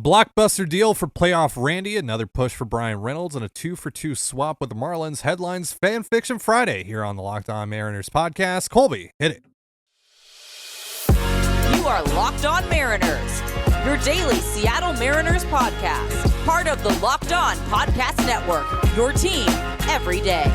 blockbuster deal for playoff Randy, another push for Brian Reynolds, and a 2-for-2 swap with the Marlins. Headlines Fan Fiction Friday here on the Locked On Mariners podcast. Colby, hit it. You are Locked On Mariners, your daily Seattle Mariners podcast. Part of the Locked On Podcast Network, your team every day.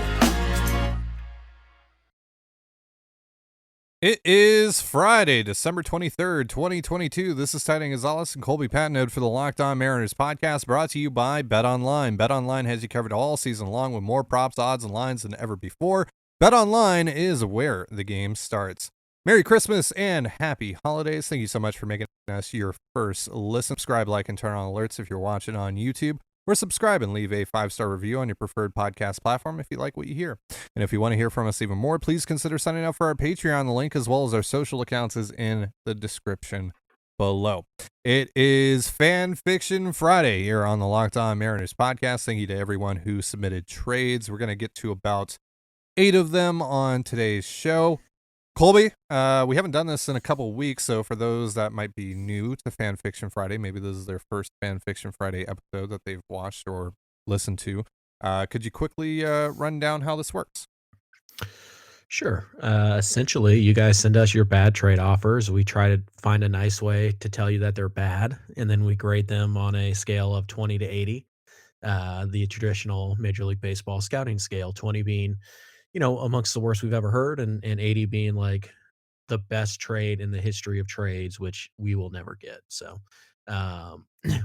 It is Friday, December 23rd, 2022. This is Titan Gonzalez and Colby Patnode for the Locked On Mariners podcast, brought to you by BetOnline. BetOnline has you covered all season long with more props, odds, and lines than ever before. BetOnline is where the game starts. Merry Christmas and happy holidays. Thank you so much for making us your first listen. Subscribe, like, and turn on alerts if you're watching on YouTube. Or subscribe and leave a 5-star review on your preferred podcast platform if you like what you hear. And if you want to hear from us even more, please consider signing up for our Patreon. The link as well as our social accounts is in the description below. It is Fan Fiction Friday here on the Locked On Mariners podcast. Thank you to everyone who submitted trades. We're going to get to about 8 of them on today's show. Colby, we haven't done this in a couple weeks, so for those that might be new to Fan Fiction Friday, maybe this is their first Fan Fiction Friday episode that they've watched or listened to, could you quickly run down how this works? Sure. Essentially, you guys send us your bad trade offers. We try to find a nice way to tell you that they're bad, and then we grade them on a scale of 20 to 80, the traditional Major League Baseball scouting scale, 20 being amongst the worst we've ever heard, and 80 being like the best trade in the history of trades, which we will never get. So,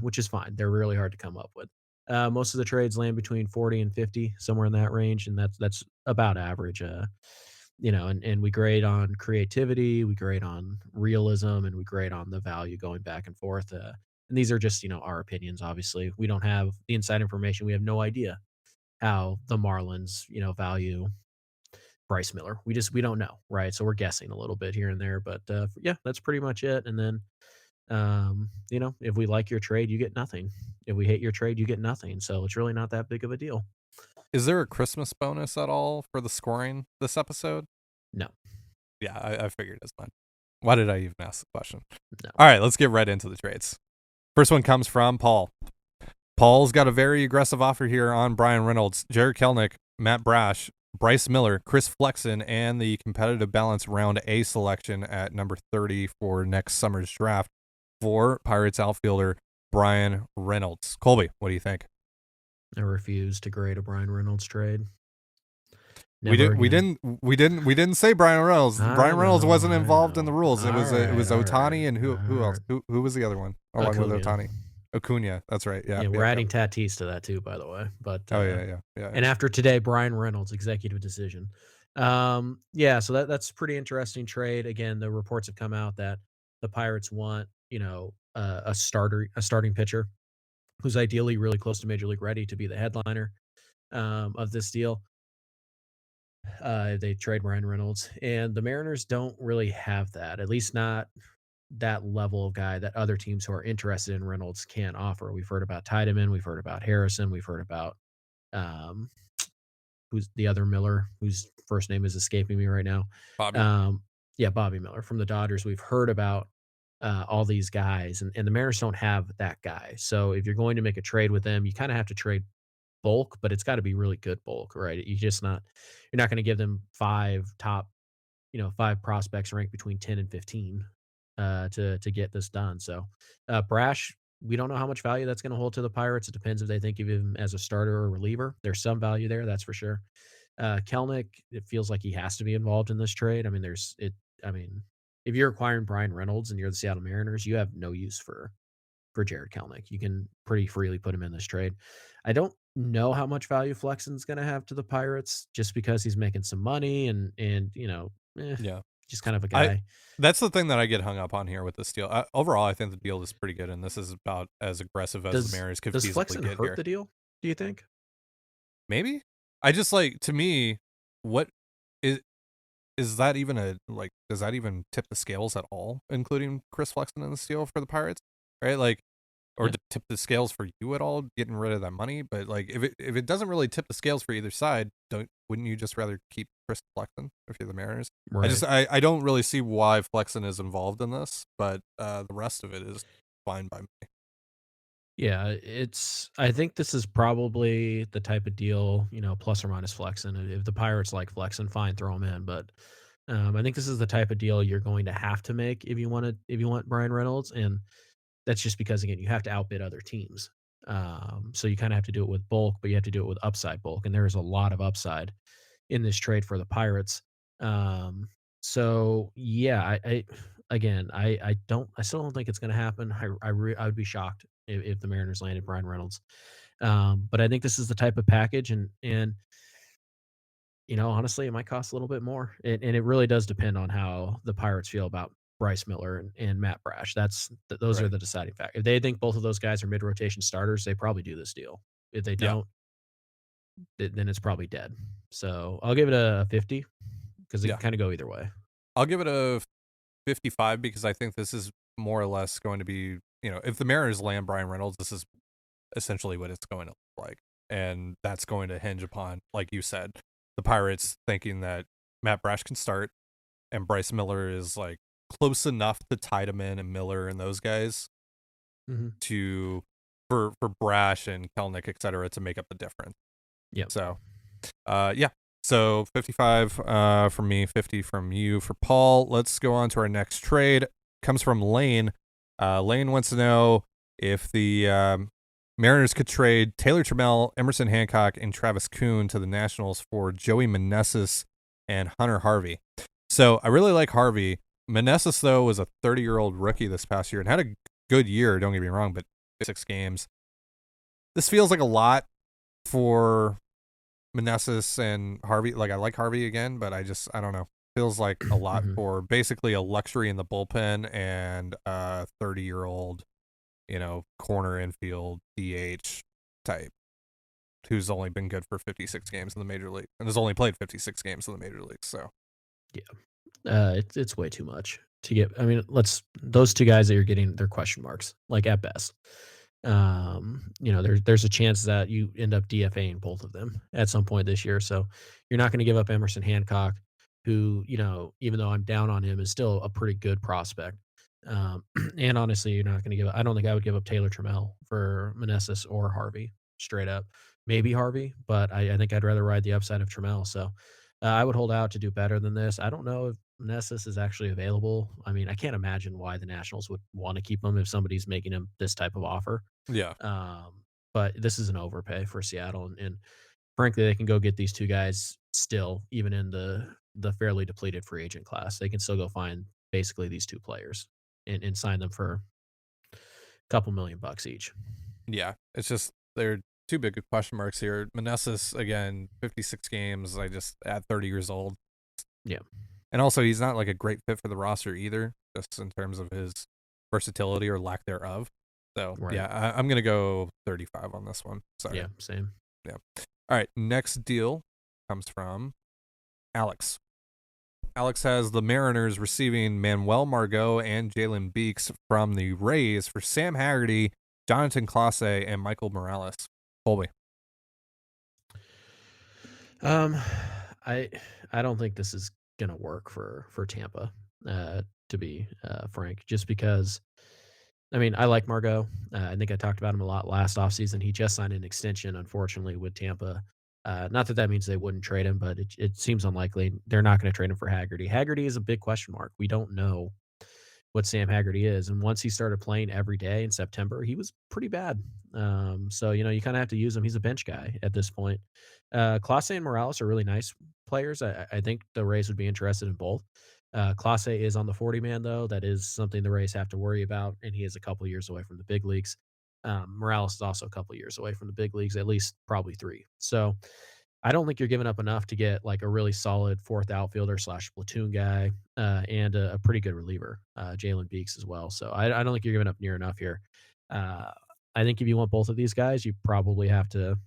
which is fine. They're really hard to come up with. Most of the trades land between 40 and 50, somewhere in that range, and that's about average. And we grade on creativity, we grade on realism, and we grade on the value going back and forth. And these are just, our opinions, obviously. We don't have the inside information. We have no idea how the Marlins, value Bryce Miller. We don't know, right? So we're guessing a little bit here and there, but yeah, that's pretty much it. And then, if we like your trade, you get nothing. If we hate your trade, you get nothing. So it's really not that big of a deal. Is there a Christmas bonus at all for the scoring this episode? No. Yeah, I figured as much. Why did I even ask the question? No. All right, let's get right into the trades. First one comes from Paul. Paul's got a very aggressive offer here on Brian Reynolds, Jared Kelenic, Matt Brash, Bryce Miller, Chris Flexen, and the competitive balance round A selection at number 30 for next summer's draft for Pirates outfielder Brian Reynolds. Colby, what do you think? I refuse to grade a Brian Reynolds trade. We didn't say Brian Reynolds. Brian Reynolds wasn't involved in the rules. It was Ohtani and who else? Who was the other one? Along with Ohtani. Acuna, that's right. Yeah, we're adding Tatis to that too, by the way. But yeah. And after today, Brian Reynolds, executive decision. So that's pretty interesting trade. Again, the reports have come out that the Pirates want a starting pitcher who's ideally really close to Major League ready to be the headliner of this deal. They trade Brian Reynolds, and the Mariners don't really have that, at least not that level of guy that other teams who are interested in Reynolds can offer. We've heard about Trident, we've heard about Harrison, we've heard about who's the other Miller, whose first name is escaping me right now. Bobby. Bobby Miller from the Dodgers. We've heard about all these guys, and the Mariners don't have that guy. So if you're going to make a trade with them, you kind of have to trade bulk, but it's got to be really good bulk, right? You're not going to give them 5 prospects ranked between 10 and 15 to get this done. So Brash, we don't know how much value that's going to hold to the Pirates. It depends if they think of him as a starter or a reliever. There's some value there, that's for sure. Kelenic, it feels like he has to be involved in this trade. If you're acquiring Brian Reynolds and you're the Seattle Mariners, you have no use for Jared Kelenic. You can pretty freely put him in this trade. I don't know how much value Flexen's going to have to the Pirates just because he's making some money and just kind of a guy. That's the thing that I get hung up on here with this deal. Overall, I think the deal is pretty good, and this is about as aggressive as the Mariners could feasibly get here. Does Flexen hurt the deal, do you think? Maybe. I just to me, what is that even does that even tip the scales at all, including Chris Flexen in this deal for the Pirates? Right? Or to tip the scales for you at all, getting rid of that money. But if it doesn't really tip the scales for either side, wouldn't you just rather keep Chris Flexen if you're the Mariners? Right. I don't really see why Flexen is involved in this, but the rest of it is fine by me. Yeah, I think this is probably the type of deal, plus or minus flexing. If the Pirates like flexing, fine, throw them in. But I think this is the type of deal you're going to have to make if you want Brian Reynolds, and that's just because again you have to outbid other teams. So you kind of have to do it with bulk, but you have to do it with upside bulk, and there is a lot of upside in this trade for the Pirates. Um, so yeah, I still don't think it's going to happen. I would be shocked if the Mariners landed Brian Reynolds. But I think this is the type of package, and honestly, it might cost a little bit more, and it really does depend on how the Pirates feel about Bryce Miller and Matt Brash. Those are Right. the deciding factor. If they think both of those guys are mid rotation starters, they probably do this deal. If they Yeah. don't, then it's probably dead. So I'll give it a 50 because it Yeah. can kind of go either way. I'll give it a 55 because I think this is more or less going to be, if the Mariners land Brian Reynolds, this is essentially what it's going to look like. And that's going to hinge upon, like you said, the Pirates thinking that Matt Brash can start and Bryce Miller is like close enough to Tiedemann and Miller and those guys Mhm. to for Brash and Kelnick, et cetera, to make up the difference. Yep. So yeah. So 55 from me, 50 from you for Paul. Let's go on to our next trade. Comes from Lane. Lane wants to know if the Mariners could trade Taylor Trammell, Emerson Hancock, and Travis Kuhn to the Nationals for Joey Meneses and Hunter Harvey. So I really like Harvey. Meneses, though, was a 30-year-old rookie this past year and had a good year, don't get me wrong, but 6 games. This feels like a lot for Meneses and Harvey. Like, I like Harvey again, but I don't know. Feels like a lot Mhm. for basically a luxury in the bullpen and a 30-year-old, corner infield DH type who's only been good for 56 games in the major league and has only played 56 games in the major league. So, It's way too much to get. I mean, those two guys that you're getting, they're question marks, like at best. There's a chance that you end up DFAing both of them at some point this year. So you're not going to give up Emerson Hancock, who, even though I'm down on him, is still a pretty good prospect. And honestly, you're not going to I don't think I would give up Taylor Trammell for Meneses or Harvey straight up. Maybe Harvey, but I think I'd rather ride the upside of Trammell. So I would hold out to do better than this. I don't know if Meneses is actually available. I mean, I can't imagine why the Nationals would want to keep him if somebody's making him this type of offer. yeah. But this is an overpay for Seattle, and frankly, they can go get these two guys still, even in the fairly depleted free agent class. They can still go find basically these two players and sign them for a couple $1,000,000 each. Yeah. It's just, they're two big question marks here. Meneses, again, 56 games. At 30 years old. Yeah. And also, he's not like a great fit for the roster either, just in terms of his versatility or lack thereof. So, Right. yeah, I'm going to go 35 on this one. Sorry. Yeah, same. Yeah. All right. Next deal comes from Alex. Alex has the Mariners receiving Manuel Margot and Jalen Beeks from the Rays for Sam Haggerty, Jonathan Clase, and Michael Morales. Colby. Um, I I don't think this is gonna work for Tampa, to be frank, just because I mean, I like Margot. I think I talked about him a lot last offseason. He just signed an extension, unfortunately, with Tampa. Not that that means they wouldn't trade him, but it seems unlikely. They're not going to trade him for Haggerty. Haggerty is a big question mark. We don't know what Sam Haggerty is. And once he started playing every day in September, he was pretty bad. So, you kind of have to use him. He's a bench guy at this point. Clase and Morales are really nice players. I think the Rays would be interested in both. Clase is on the 40 man, though. That is something the Rays have to worry about. And he is a couple years away from the big leagues. Morales is also a couple years away from the big leagues, at least probably 3. So, I don't think you're giving up enough to get like a really solid fourth outfielder slash platoon guy and a pretty good reliever, Jalen Beeks as well. So I don't think you're giving up near enough here. Uh, I think if you want both of these guys, you probably have to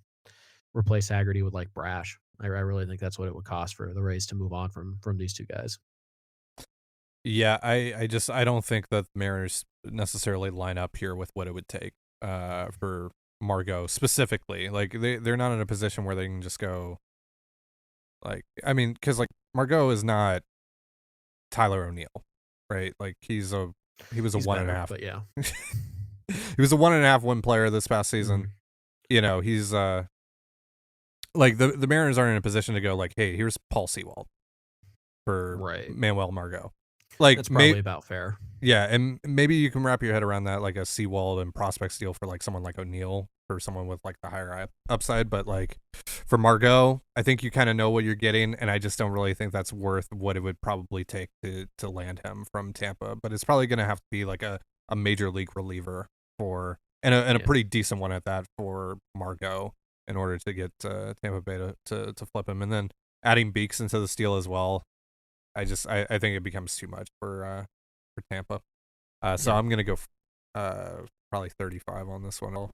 replace Haggerty with like Brash. I really think that's what it would cost for the Rays to move on from these two guys. Yeah, I don't think that the Mariners necessarily line up here with what it would take for Margot specifically. Like they're not in a position where they can just go like, I mean, because like Margot is not Tyler O'Neill, right? Like he was a He's one and a better, half. but yeah. He was a 1.5 win player this past season. He's like the Mariners aren't in a position to go like, hey, here's Paul Sewald for Right. Manuel Margot. Like That's probably about fair. Yeah, and maybe you can wrap your head around that, like a Sewald and prospects deal for like someone like O'Neill, for someone with like the higher upside. But like for Margot, I think you kind of know what you're getting, and I just don't really think that's worth what it would probably take to land him from Tampa. But it's probably going to have to be like a major league reliever and a pretty decent one at that for Margot in order to get Tampa Bay to flip him, and then adding Beeks into the steal as well. I think it becomes too much for Tampa. So I'm gonna go probably 35 on this one.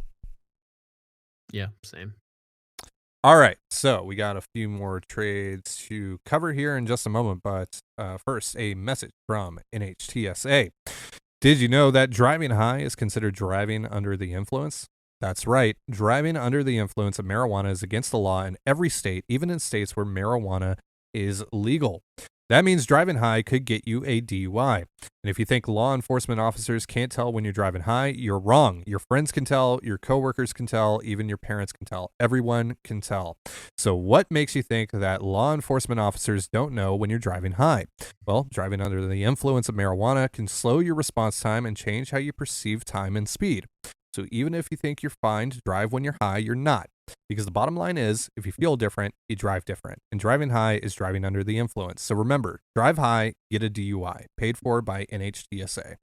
Yeah, same. All right, so we got a few more trades to cover here in just a moment, but first, a message from NHTSA. Did you know that driving high is considered driving under the influence? That's right. Driving under the influence of marijuana is against the law in every state, even in states where marijuana is legal. That means driving high could get you a DUI. And if you think law enforcement officers can't tell when you're driving high, you're wrong. Your friends can tell, your coworkers can tell, even your parents can tell. Everyone can tell. So what makes you think that law enforcement officers don't know when you're driving high? Well, driving under the influence of marijuana can slow your response time and change how you perceive time and speed. So even if you think you're fine to drive when you're high, you're not. Because the bottom line is, if you feel different, you drive different. And driving high is driving under the influence. So remember, drive high, get a DUI. Paid for by NHTSA.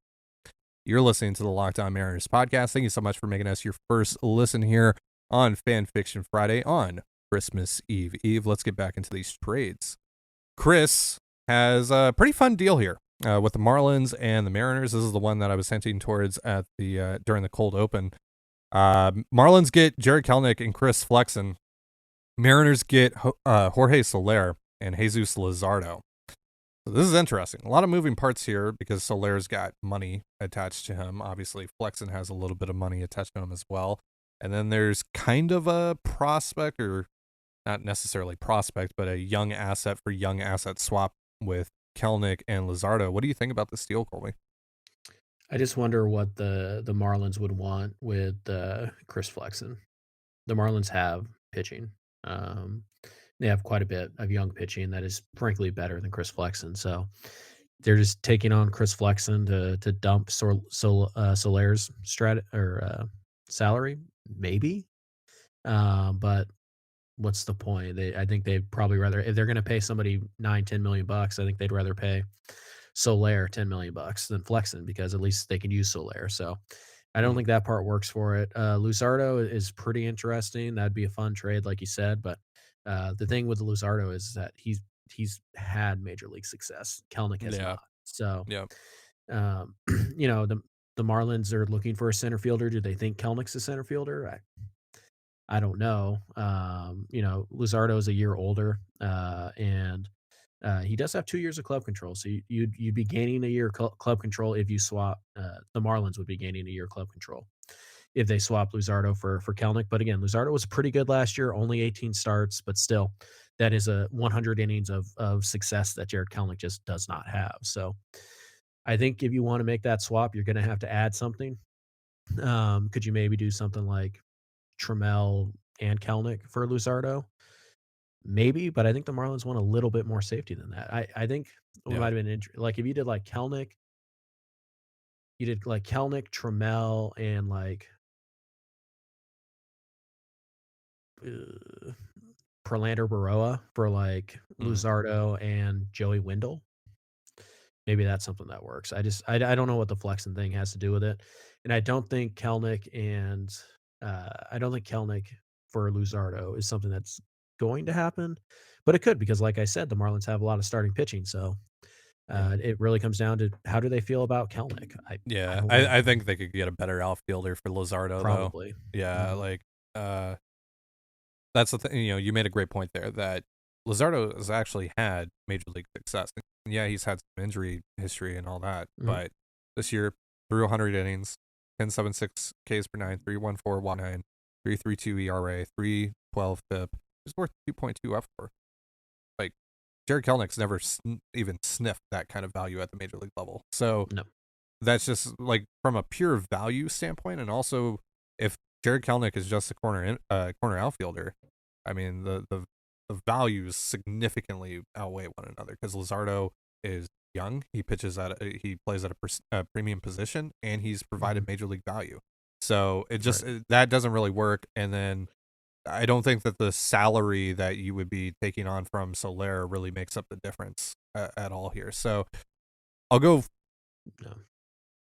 You're listening to the Locked On Mariners podcast. Thank you so much for making us your first listen here on Fan Fiction Friday on Christmas Eve. Let's get back into these trades. Chris has a pretty fun deal here with the Marlins and the Mariners. This is the one that I was hinting towards at the during the cold open. Marlins get Jared Kelenic and Chris Flexen. Mariners get Jorge Soler and Jesus Luzardo. So this is interesting. A lot of moving parts here because Soler's got money attached to him. Obviously, Flexen has a little bit of money attached to him as well. And then there's kind of a prospect, or not necessarily prospect, but a young asset for young asset swap with Kelenic and Luzardo. What do you think about this deal, Colby? I just wonder what the Marlins would want with Chris Flexen. The Marlins have pitching. They have quite a bit of young pitching that is frankly better than Chris Flexen. So they're just taking on Chris Flexen to dump Soler's salary, maybe. But what's the point? I think they'd probably rather, if they're going to pay somebody $9-10 million, I think they'd rather pay Soler $10 million than Flexen, because at least they can use Soler. So I don't think that part works for it. Luzardo is pretty interesting. That'd be a fun trade, like you said. But the thing with Luzardo is that he's had major league success. Kelenic has not. So, the Marlins are looking for a center fielder. Do they think Kelnic's a center fielder? I don't know. Luzardo is a year older, and he does have 2 years of club control. So you'd be gaining a year club control if you swap. The Marlins would be gaining a year club control if they swap Luzardo for Kelenic. But again, Luzardo was pretty good last year, only 18 starts, but still, that is a 100 innings of success that Jared Kelenic just does not have. So I think if you want to make that swap, you're going to have to add something. Could you maybe do something like Trammell and Kelenic for Luzardo? Maybe, but I think the Marlins want a little bit more safety than that. I think it might have been like if you did like Kelenic, Trammell, and like Prelander Baroa for like Luzardo and Joey Wendell. Maybe that's something that works. I don't know what the Flexen thing has to do with it, and I don't think Kelenic for Luzardo is something that's going to happen, but it could, because like I said, the Marlins have a lot of starting pitching. So it really comes down to how do they feel about Kelenic. I think they could get a better outfielder for Luzardo, probably. Though. Yeah, that's the thing. You made a great point there that Luzardo has actually had major league success. Yeah, he's had some injury history and all that, but this year threw 100 innings, 10.76 Ks per nine, 3.14 WAR9, 3.32 ERA, 3.12 FIP. He's worth 2.2 F4. Like, Jared Kelenic never even sniffed that kind of value at the major league level. So, no. that's just like from a pure value standpoint, and also if Jared Kelenic is just a corner outfielder, I mean the values significantly outweigh one another because Luzardo is young, he plays at a premium position, and he's provided major league value. So it just that doesn't really work. And then I don't think that the salary that you would be taking on from Soler really makes up the difference at all here. So I'll go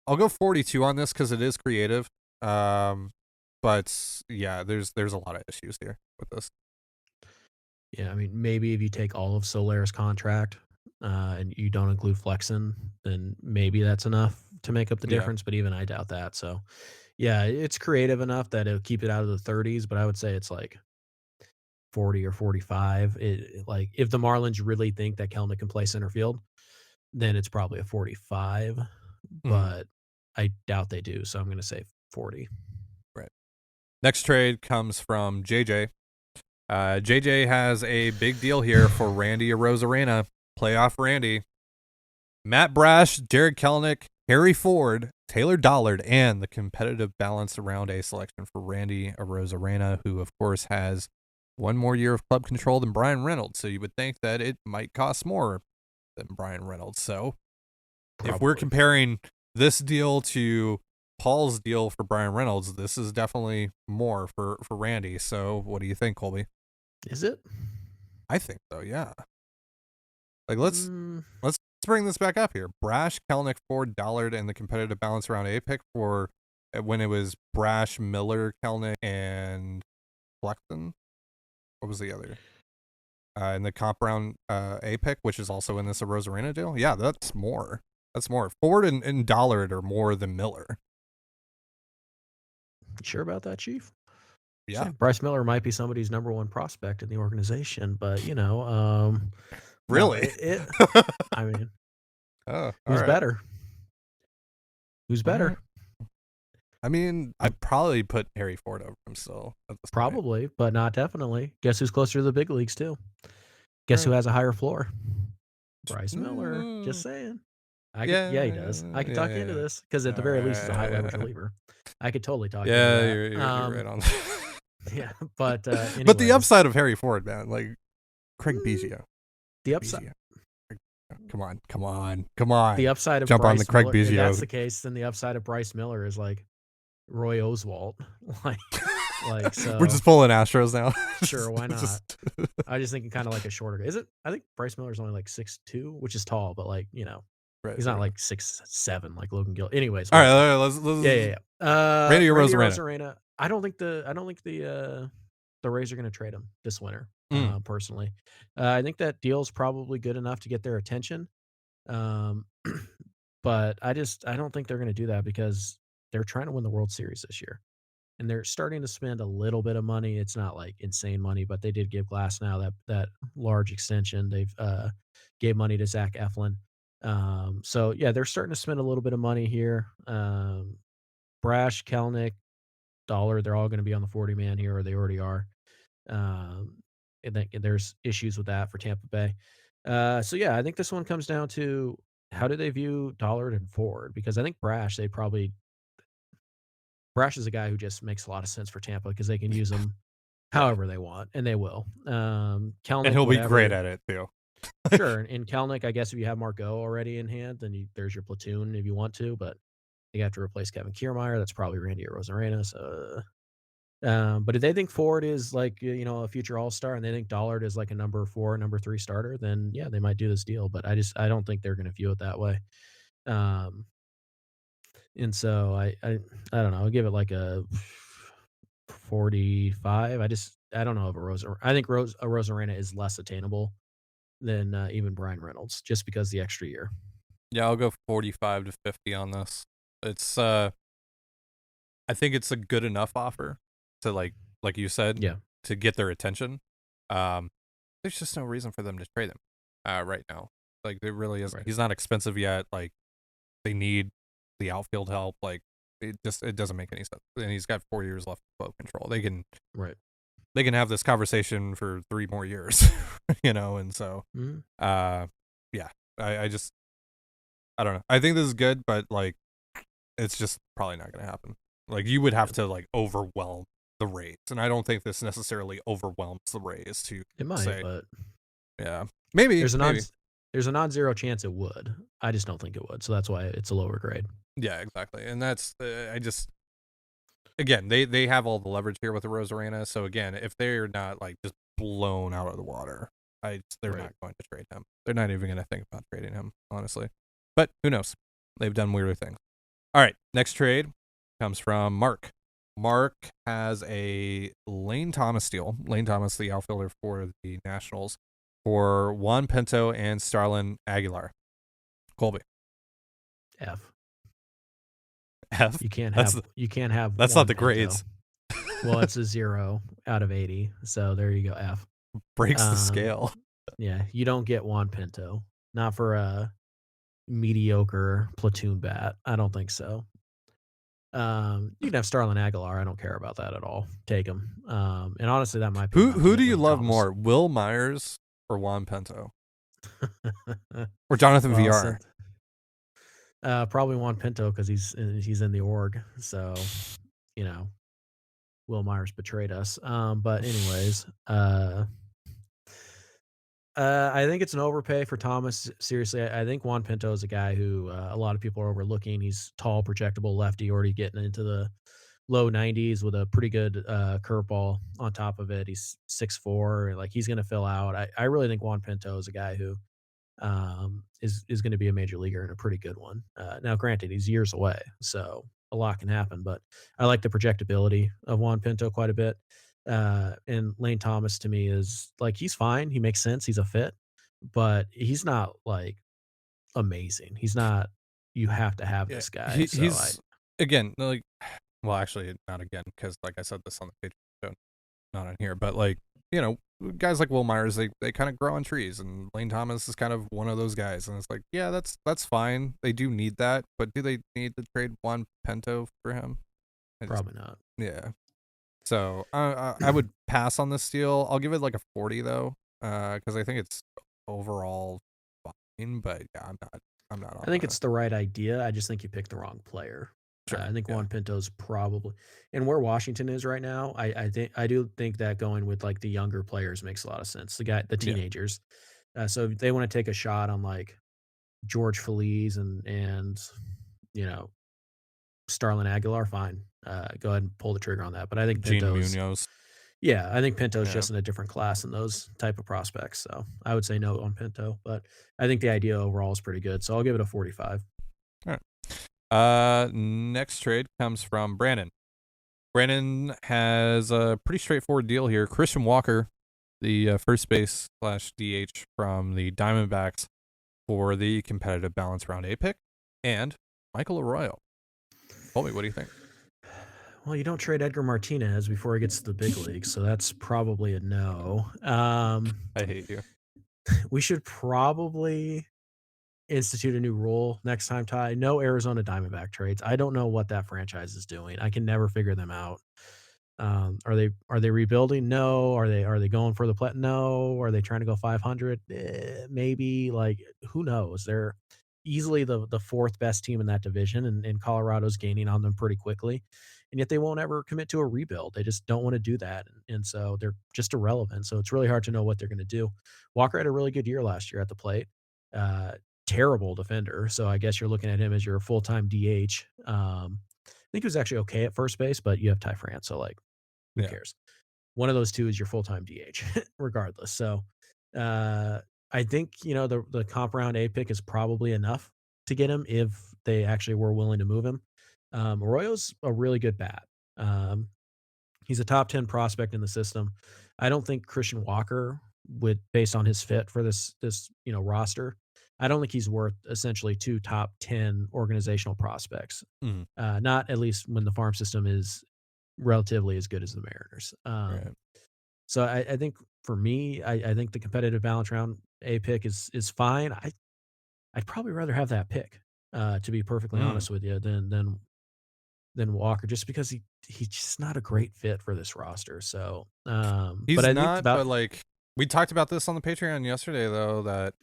42 on this because it is creative. But yeah, there's a lot of issues here with this. Yeah, I mean, maybe if you take all of Soler's contract and you don't include Flexen, then maybe that's enough to make up the difference. But even I doubt that. So yeah, it's creative enough that it'll keep it out of the 30s, but I would say it's like 40 or 45. Like if the Marlins really think that Kelenic can play center field, then it's probably a 45. But I doubt they do, so I'm going to say 40. Right. Next trade comes from JJ. JJ has a big deal here for Randy Arozarena, playoff Randy. Matt Brash, Jared Kelenic, Harry Ford, Taylor Dollard, and the competitive balance around A selection for Randy Arozarena, who of course has one more year of club control than Brian Reynolds. So you would think that it might cost more than Brian Reynolds. So if we're comparing this deal to Paul's deal for Brian Reynolds, this is definitely more for Randy. So what do you think, Colby? Is it? I think so, yeah. Like let's bring this back up here. Brash, Kelenic, Ford, Dollard, and the competitive balance around A pick for when it was Brash, Miller, Kelenic, and Flexen. What was the other? And the comp round A pick, which is also in this Arozarena deal. Yeah, that's more. That's more. Ford and Dollard are more than Miller. You sure about that, Chief? Yeah. So Bryce Miller might be somebody's number one prospect in the organization, but really? No, I mean, who's better? Who's better? I mean, I'd probably put Harry Ford over him still. Probably, but not definitely. Guess who's closer to the big leagues too? Guess who has a higher floor? Bryce Miller. Just saying. Yeah, he does. I can talk you into this because at the very least, he's a high leverage reliever. I could totally talk you into that. You're right on that. Yeah, but but the upside of Harry Ford, man, like Craig Biggio. The upside. Come on. The upside of jump Bryce on the Craig Miller, Biggio. if that's the case, then the upside of Bryce Miller is like Roy Oswalt. like so. We're just pulling Astros now. Sure, why not? I just thinking kind of like a shorter. Is it? I think Bryce Miller's only like 6'2", which is tall, but like he's not like 6'7" like Logan Gill. Anyways, all right, let's yeah. Randy Arozarena. I don't think the Rays are going to trade him this winter. Personally, I think that deal's probably good enough to get their attention. But I don't think they're going to do that because they're trying to win the World Series this year, and they're starting to spend a little bit of money. It's not like insane money, but they did give Glasnow that large extension. They've gave money to Zach Eflin. So yeah, they're starting to spend a little bit of money here. Brash, Kelenic, Dollard, they're all going to be on the 40-man here, or they already are. And then there's issues with that for Tampa Bay. So yeah, I think this one comes down to how do they view Dollard and Ford? Because I think Brash is a guy who just makes a lot of sense for Tampa because they can use him however they want, and they will. Kelenic, and he'll be great at it too. Sure, and Kelenic, I guess if you have Margot already in hand, then there's your platoon if you want to, but you have to replace Kevin Kiermaier. That's probably Randy Arozarena. So, but if they think Ford is like a future All-Star, and they think Dollard is like a number 4, number 3 starter, then yeah, they might do this deal. But I don't think they're going to view it that way. And so I don't know. I'll give it like a 45. I don't know if I think Arozarena is less attainable than even Brian Reynolds, just because the extra year. Yeah, I'll go 45 to 50 on this. It's I think it's a good enough offer to like you said, to get their attention. There's just no reason for them to trade him right now. Like there really isn't. Right. He's not expensive yet. Like they need the outfield help. Like it doesn't make any sense. And he's got 4 years left of club control. They can have this conversation for 3 more years, and so yeah, I don't know. I think this is good, but like it's just probably not going to happen. Like, you would have to like overwhelm the Rays, and I don't think this necessarily overwhelms the Rays to It might, say, but yeah, maybe. there's a non-zero chance it would. I just don't think it would. So that's why it's a lower grade. Yeah, exactly. And that's again, they have all the leverage here with the Arozarena. So again, if they're not like just blown out of the water, they're Right. not going to trade him. They're not even going to think about trading him, honestly. But who knows? They've done weirder things. All right, next trade comes from Mark. Mark has a Lane Thomas deal. Lane Thomas, the outfielder for the Nationals, for Juan Pinto and Starlin Aguilar. Colby. F. F. You can't That's have that's Juan not the Pinto. grades. Well, it's a 0 out of 80. So there you go, F. Breaks the scale. Yeah, you don't get Juan Pinto. Not for a mediocre platoon bat. I don't think so. You can have Starlin Aguilar. I don't care about that at all. Take him. And honestly, that might be enough to Who get do you Lane love Thomas. more, Will Myers or Juan Pinto? Or Jonathan Well, VR? probably Juan Pinto because he's in the org. So, Will Myers betrayed us. But anyways, I think it's an overpay for Thomas. Seriously, I think Juan Pinto is a guy who a lot of people are overlooking. He's tall, projectable lefty, already getting into the low 90s with a pretty good curveball on top of it. He's 6'4", like he's going to fill out. I really think Juan Pinto is a guy who is going to be a major leaguer and a pretty good one. Now, granted, he's years away, so a lot can happen. But I like the projectability of Juan Pinto quite a bit. And Lane Thomas to me is like he's fine. He makes sense. He's a fit, but he's not like amazing. He's not. You have to have this guy. He's again like, well, actually not again because like I said this on the page, so not on here, but like guys like Will Myers, they kind of grow on trees, and Lane Thomas is kind of one of those guys, and it's like, yeah, that's fine. They do need that, but do they need to trade Juan Pinto for him? Probably not. Yeah. So I would pass on this deal. I'll give it like a 40 though, because I think it's overall fine. But yeah, I'm not. I think it's the right idea. I just think you picked the wrong player. Sure, I think Juan Pinto's probably, and where Washington is right now, I do think that going with like the younger players makes a lot of sense. The teenagers. So if they want to take a shot on like George Feliz and Starlin Aguilar, fine. Go ahead and pull the trigger on that. But I think Gene Pinto's, Munoz. yeah, I think Pinto's just in a different class than those type of prospects. So I would say no on Pinto, but I think the idea overall is pretty good. So I'll give it a 45. All right. Next trade comes from Brandon. Brandon has a pretty straightforward deal here. Christian Walker, the first base / DH from the Diamondbacks, for the competitive balance round A pick, and Michael Arroyo. Colby, what do you think? Well, you don't trade Edgar Martinez before he gets to the big leagues, so that's probably a no. I hate you. We should probably institute a new rule next time, Ty. No Arizona Diamondback trades. I don't know what that franchise is doing. I can never figure them out. Are they rebuilding? No. Are they going for the No. Are they trying to go 500? Maybe. Like, who knows? They're easily the fourth best team in that division, and Colorado's gaining on them pretty quickly. And yet they won't ever commit to a rebuild. They just don't want to do that. And so they're just irrelevant. So it's really hard to know what they're going to do. Walker had a really good year last year at the plate. Terrible defender. So I guess you're looking at him as your full-time DH. I think he was actually okay at first base, but you have Ty France. So like, who cares? One of those two is your full-time DH regardless. So I think, the comp round A pick is probably enough to get him if they actually were willing to move him. Arroyo's a really good bat. He's a top 10 prospect in the system. I don't think Christian Walker would, based on his fit for this roster, I don't think he's worth essentially 2 top 10 organizational prospects. Not at least when the farm system is relatively as good as the Mariners. Right. So I think for me, I think the competitive balance round A pick is fine. I'd probably rather have that pick, to be perfectly honest with you, than Walker, just because he's just not a great fit for this roster. So He's but I not, think about, but like we talked about this on the Patreon yesterday, though, that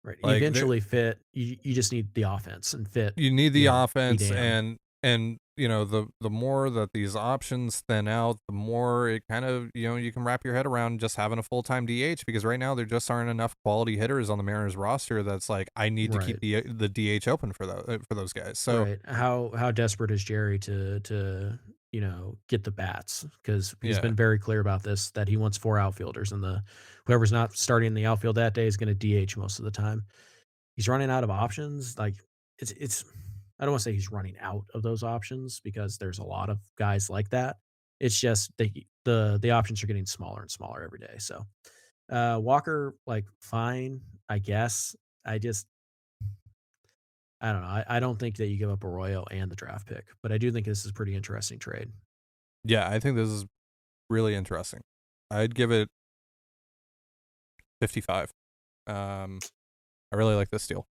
Right. Like Eventually fit. You just need the offense and fit. you need the Be offense, damned. and the more that these options thin out, the more it kind of you can wrap your head around just having a full-time DH, because right now there just aren't enough quality hitters on the Mariners roster that's like, I need to keep Right. the DH open for those guys. So Right. How desperate is Jerry to get the bats? Because he's yeah, been very clear about this, that he wants 4 outfielders, and the whoever's not starting in the outfield that day is going to DH most of the time. He's running out of options. Like it's I don't want to say he's running out of those options, because there's a lot of guys like that. It's just the options are getting smaller and smaller every day. So Walker, like, fine, I guess. I just I don't know. I don't think that you give up Arroyo and the draft pick, but I do think this is a pretty interesting trade. yeah, I think this is really interesting. I'd give it 55. I really like this deal.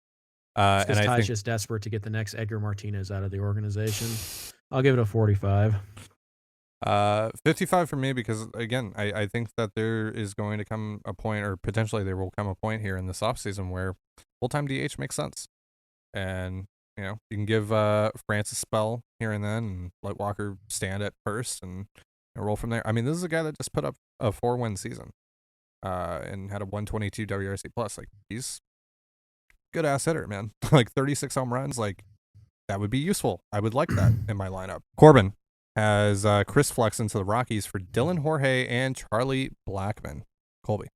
It's And because I Ty's think just desperate to get the next Edgar Martinez out of the organization. I'll give it a 45. 55 for me, because again, I think that there is going to come a point, or potentially there will come a point here in this offseason, where full-time DH makes sense. And you can give France a spell here and then, and let Walker stand at first, and roll from there. I mean, this is a guy that just put up a 4-win season, and had a 122 WRC plus. Like, he's good ass hitter, man. Like 36 home runs, like that would be useful. I would like that in my lineup. Corbin has Chris Flexen to the Rockies for Dylan Jorge and Charlie Blackmon. Colby.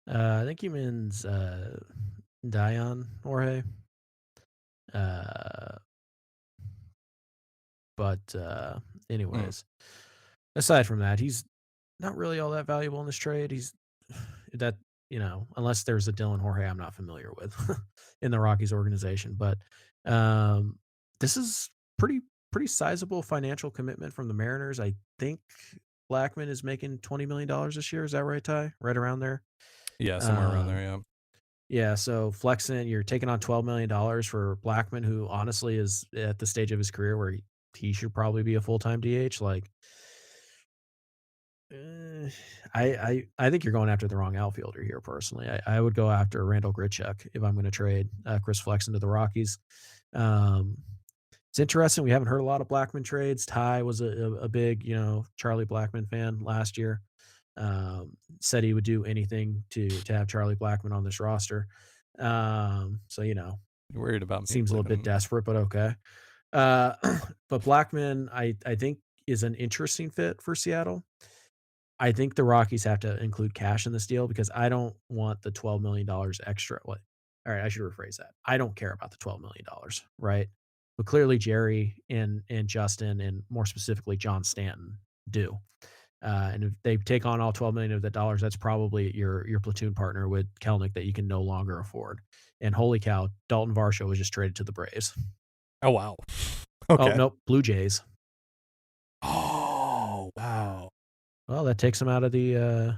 I think he means Dion Jorge. But anyways, aside from that, he's not really all that valuable in this trade. He's that unless there's a Dylan Jorge I'm not familiar with in the Rockies organization. But this is pretty sizable financial commitment from the Mariners. I think Blackmon is making $20 million this year. Is that right, Ty? Right around there. Yeah, somewhere around there. Um, Yeah. yeah, so Flexen, you're taking on $12 million for Blackmon, who honestly is at the stage of his career where he should probably be a full-time DH. Like, I think you're going after the wrong outfielder here. Personally, I would go after Randall Grichuk if I'm going to trade Chris Flexen to the Rockies. Um, it's interesting. We haven't heard a lot of Blackmon trades. Ty was a big Charlie Blackmon fan last year. Said he would do anything to have Charlie Blackmon on this roster. So You're worried about me seems a little bit leaving. desperate, but okay. Uh, but Blackmon, I think, is an interesting fit for Seattle. I think the Rockies have to include cash in this deal, because I don't want the $12 million extra. What? All right, I should rephrase that. I don't care about the $12 million, right? But clearly Jerry and Justin, and more specifically John Stanton, do. And if they take on all 12 million of that dollars, that's probably your platoon partner with Kelnick that you can no longer afford. And holy cow, Dalton Varsho was just traded to the Braves. Oh wow. Oh Okay. nope, Blue Jays. Oh wow. Well, that takes them out of the.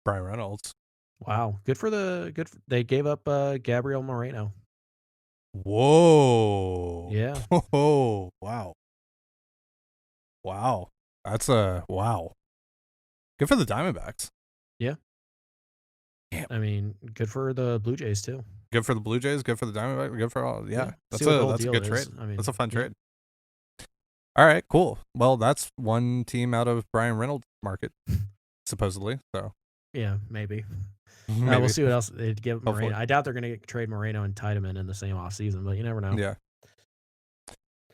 Brian Reynolds. Wow, they gave up Gabriel Moreno. Whoa. Yeah, Oh wow. Wow. That's a wow. Good for the Diamondbacks. yeah. Damn. I mean, good for the Blue Jays too. Good for the Blue Jays. Good for the Diamondbacks. Good for all. Yeah. See what the whole That's a deal good is. trade. I mean, That's a fun yeah. trade. All right. Cool. Well, that's one team out of Brian Reynolds' market, supposedly. So Yeah, maybe. maybe. We'll see what else they give Hopefully. Moreno. I doubt they're going to trade Moreno and Tiedemann in the same offseason, but you never know. Yeah.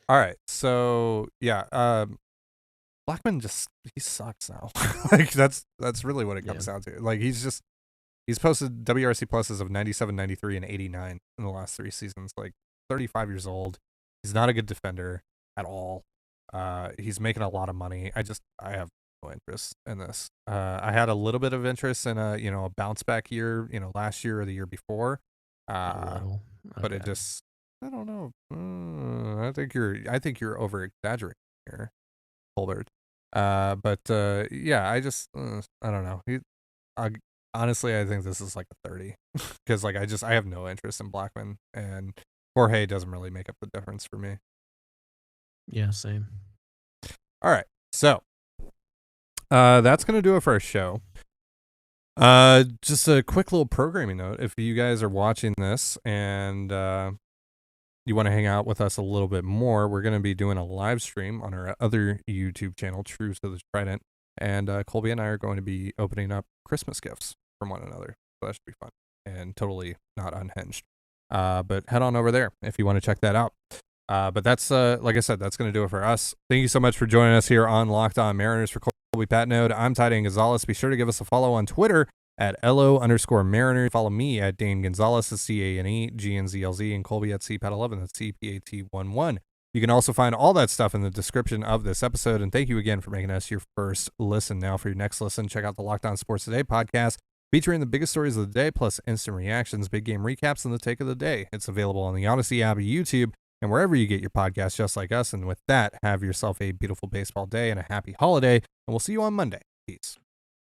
All right. So yeah. Blackmon he sucks now. Like that's really what it comes down to. Like he's posted WRC pluses of 97, 93, and 89 in the last 3 seasons. Like 35 years old. He's not a good defender at all. He's making a lot of money. I have no interest in this. I had a little bit of interest in a bounce back year, last year or the year before. But But it just, I don't know. I think you're over exaggerating here, Colbert. But yeah, I don't know. Honestly, I think this is like a 30 because like I have no interest in Blackmon, and Jorge doesn't really make up the difference for me. yeah, same. All right, so that's gonna do it for our show. Just a quick little programming note. If you guys are watching this and you want to hang out with us a little bit more, we're going to be doing a live stream on our other YouTube channel, True to the Trident. And Colby and I are going to be opening up Christmas gifts from one another. So that should be fun and totally not unhinged. But head on over there if you want to check that out. But that's, like I said, that's going to do it for us. Thank you so much for joining us here on Locked On Mariners. For Colby Patnode, I'm Trident Gonzalez. Be sure to give us a follow on Twitter at LO_Mariner. Follow me at Dane Gonzalez, that's CANEGNZLZ, and Colby at CPAT11, that's CPAT11. You can also find all that stuff in the description of this episode. And thank you again for making us your first listen. Now, for your next listen, check out the Locked On Sports Today podcast, featuring the biggest stories of the day, plus instant reactions, big game recaps, and the take of the day. It's available on the Odyssey app, YouTube, and wherever you get your podcasts, just like us. And with that, have yourself a beautiful baseball day and a happy holiday. And we'll see you on Monday. Peace.